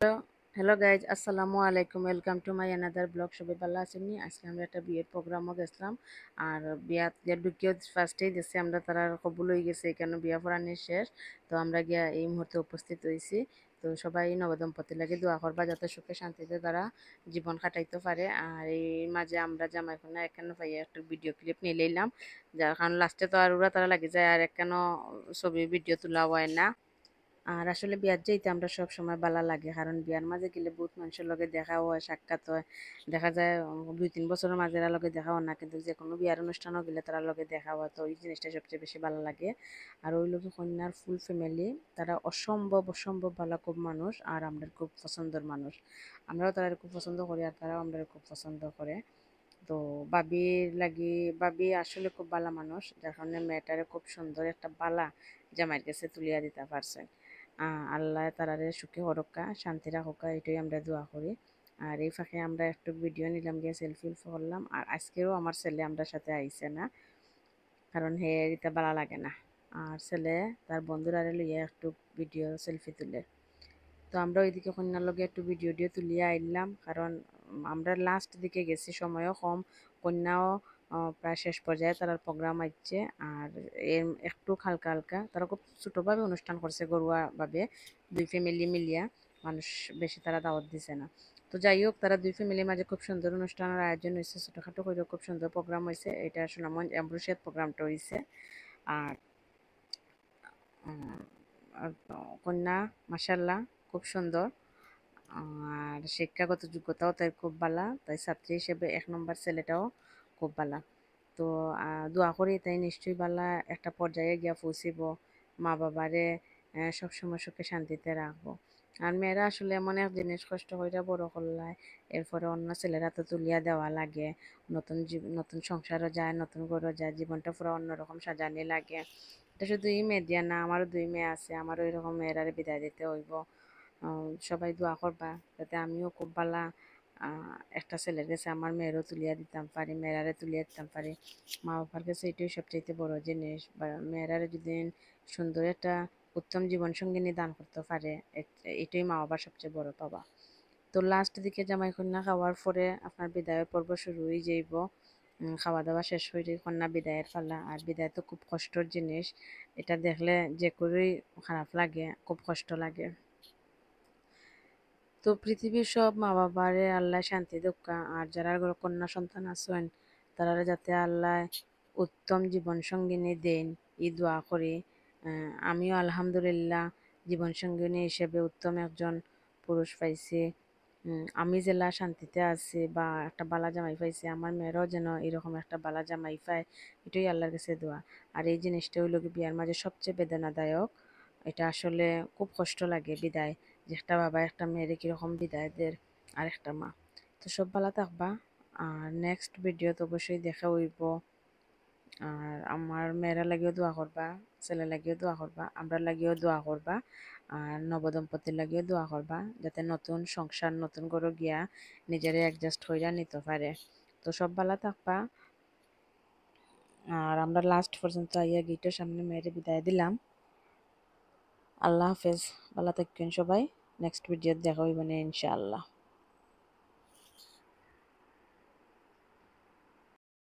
Hello hello guys, আসসালামু আলাইকুম। Welcome to my another blog. সবাই ভালো আছেন নি? আজকে আমরা একটা বিয়ের প্রোগ্রামও গেছিলাম। আর বিয়া ঢুকিয়েও ফার্স্টেই গেছি আমরা, তারা কবুল হয়ে গেছে, কেন বিয়া পড়ানি শেষ। তো আমরা গিয়া এই মুহূর্তে উপস্থিত হয়েছি। তো সবাই নবদম্পতি লাগে দোয়া করবা যাতে সুখে শান্তিতে তারা জীবন কাটাইতে পারে। আর এই মাঝে আমরা জামাই কন্যা এখানে পাইয়া একটু ভিডিও ক্লিপ নিয়ে লইলাম, যার কারণ লাস্টে তো আর ওরা তারা লাগে যায় আর এখানে ছবি ভিডিও তোলা হয় না। আর আসলে বিয়ার যাইতে আমরা সব সময় বালা লাগে, কারণ বিয়ার মাঝে গেলে বহুত মানুষের লগে দেখা হয়, সাক্ষাৎ হয়। দেখা যায় 2-3 বছরের মাঝে এরা লগে দেখা হয় না, কিন্তু যে কোনো বিয়ার অনুষ্ঠানও গেলে তারা লগে দেখা হয়। তো ওই জিনিসটা সবচেয়ে বেশি ভালো লাগে। আর ওই লোকে কন্যার ফুল ফ্যামিলি, তারা অসম্ভব অসম্ভব ভালো খুব মানুষ, আর আমরা খুব পছন্দের মানুষ। আমরাও তারা খুব পছন্দ করি আর তারাও আমরা খুব পছন্দ করে। তো বাবির লাগি, বাবি আসলে খুব ভালো মানুষ, যার কারণে মেয়েটারে খুব সুন্দর একটা বালা জামাইয়ের কাছে তুলিয়া দিতে পারছে। আল্লাহ তারারে সুখে হরক্কা শান্তি রাখুকা, এটাই আমরা দোয়া করি। আর এই ফাঁকে আমরা একটু ভিডিও নিলাম, গিয়ে সেলফি করলাম। আর আজকেও আমার ছেলে আমরা সাথে আইছে না, কারণ হে এটা ভালো লাগে না। আর ছেলে তার বন্ধুরা লইয়া একটু ভিডিও সেলফি তুলে। তো আমরা ওইদিকে কন্যার লগে একটু ভিডিও তুলিয়া আইলাম, কারণ আমরা লাস্ট দিকে গেছি, সময়ও কম। কন্যাও প্রায় শেষ পর্যায়ে তার প্রোগ্রাম আইছে। আর একটু হালকা হালকা তারা খুব ছোটোভাবে অনুষ্ঠান করছে, ঘরোয়াভাবে, দুই ফ্যামিলি মিলিয়া। মানুষ বেশি তারা দাওয়াত দিছে না। তো যাই হোক, তারা দুই ফ্যামিলির মাঝে খুব সুন্দর অনুষ্ঠানের আয়োজন হয়েছে, ছোটোখাটো করে খুব সুন্দর প্রোগ্রাম হয়েছে। এটা সুনামগঞ্জ এমব্রোসিয়াত প্রোগ্রামটা হয়েছে। আর উম, আর কন্যা মাসাল্লাহ খুব সুন্দর। আর শিক্ষাগত যোগ্যতাও তাই খুব ভালো, তাই ছাত্রী হিসেবে 1 নম্বর। ছেলেটাও খুব ভালো। তো দোয়া করি তাই নিশ্চয়ই ভালো একটা পর্যায়ে গিয়া পৌঁছিব, মা বাবারে সবসময় সুখে শান্তিতে রাখবো। আর মেয়েরা আসলে এমন এক জিনিস, কষ্ট কইরা বড় করলায়, এরপরে অন্য ছেলেরা তো তুলিয়া দেওয়া লাগে। নতুন সংসারও যায়, নতুন ঘরও যায়, জীবনটা পুরো অন্যরকম সাজানি লাগে। এটা শুধু এই মেয়ে দিয়া না, আমারও 2 মেয়ে আছে, আমারও এরকম মেয়েরারে বিদায় দিতে হইব। সবাই দোয়া করবা যাতে আমিও খুব ভালো একটা ছেলের কাছে আমার মেয়েরও তুলিয়া দিতাম পারি, মেয়েরারে তুলিয়া দিতাম পারি। মা বাবার কাছে এটাই সবচাইতে বড় জিনিস। বা মেয়েরারে যদি সুন্দর একটা উত্তম জীবন সঙ্গিনী দান করতে পারে, এটাই মা বাবার সবচেয়ে বড় পাবা। তো লাস্ট দিকে জামাই কন্যা খাওয়ার পরে আপনার বিদায়ের পর্ব শুরু হয়ে যাইব। খাওয়া দাওয়া শেষ হয়ে কন্যা বিদায়ের পালা। আর বিদায় তো খুব কষ্টর জিনিস, এটা দেখলে যে করেই খারাপ লাগে, খুব কষ্ট লাগে। তো পৃথিবীর সব মা বাবারে আল্লাহ শান্তি দক্কা, আর যারা কন্যা সন্তান আছেন তারা যাতে আল্লাহ উত্তম জীবন সঙ্গিনী দেন, এই দোয়া করি। আমিও আলহামদুলিল্লাহ জীবন সঙ্গিনী হিসেবে উত্তম একজন পুরুষ পাইছি। আমি জেলা শান্তিতে আছি বা একটা বালা জামাই পাইছি, আমার মেয়েরাও যেন এরকম একটা বালা জামাই পায়, এটাই আল্লাহর কাছে দোয়া। আর এই জিনিসটা হইল কি বিয়ার মাঝে সবচেয়ে বেদনাদায়ক। এটা আসলে খুব কষ্ট লাগে বিদায়, যে একটা বাবা একটা মেয়েরে কীরকম বিদায় দের, আর একটা মা। তো সব ভালো থাকবা। আর নেক্সট ভিডিওতে অবশ্যই দেখা হইব। আর আমার মেয়েরা লাগিও দোয়া করবা, ছেলে লাগিও দোয়া করবা, আমরা লাগিও দোয়া করবা। আর নবদম্পতির লাগিও দোয়া করবা যাতে নতুন সংসার, নতুন করে গিয়া নিজেরে অ্যাডজাস্ট হইয়া নিতে পারে। তো সব ভালো থাকবা। আর আমরা লাস্ট পর্যন্ত আইয়া গেটের সামনে মেয়েরে বিদায় দিলাম। আল্লাহ হাফেজ, ভালো থাকবেন সবাই। নেক্সট ভিডিও দেখা হইব না ইনশাআল্লাহ।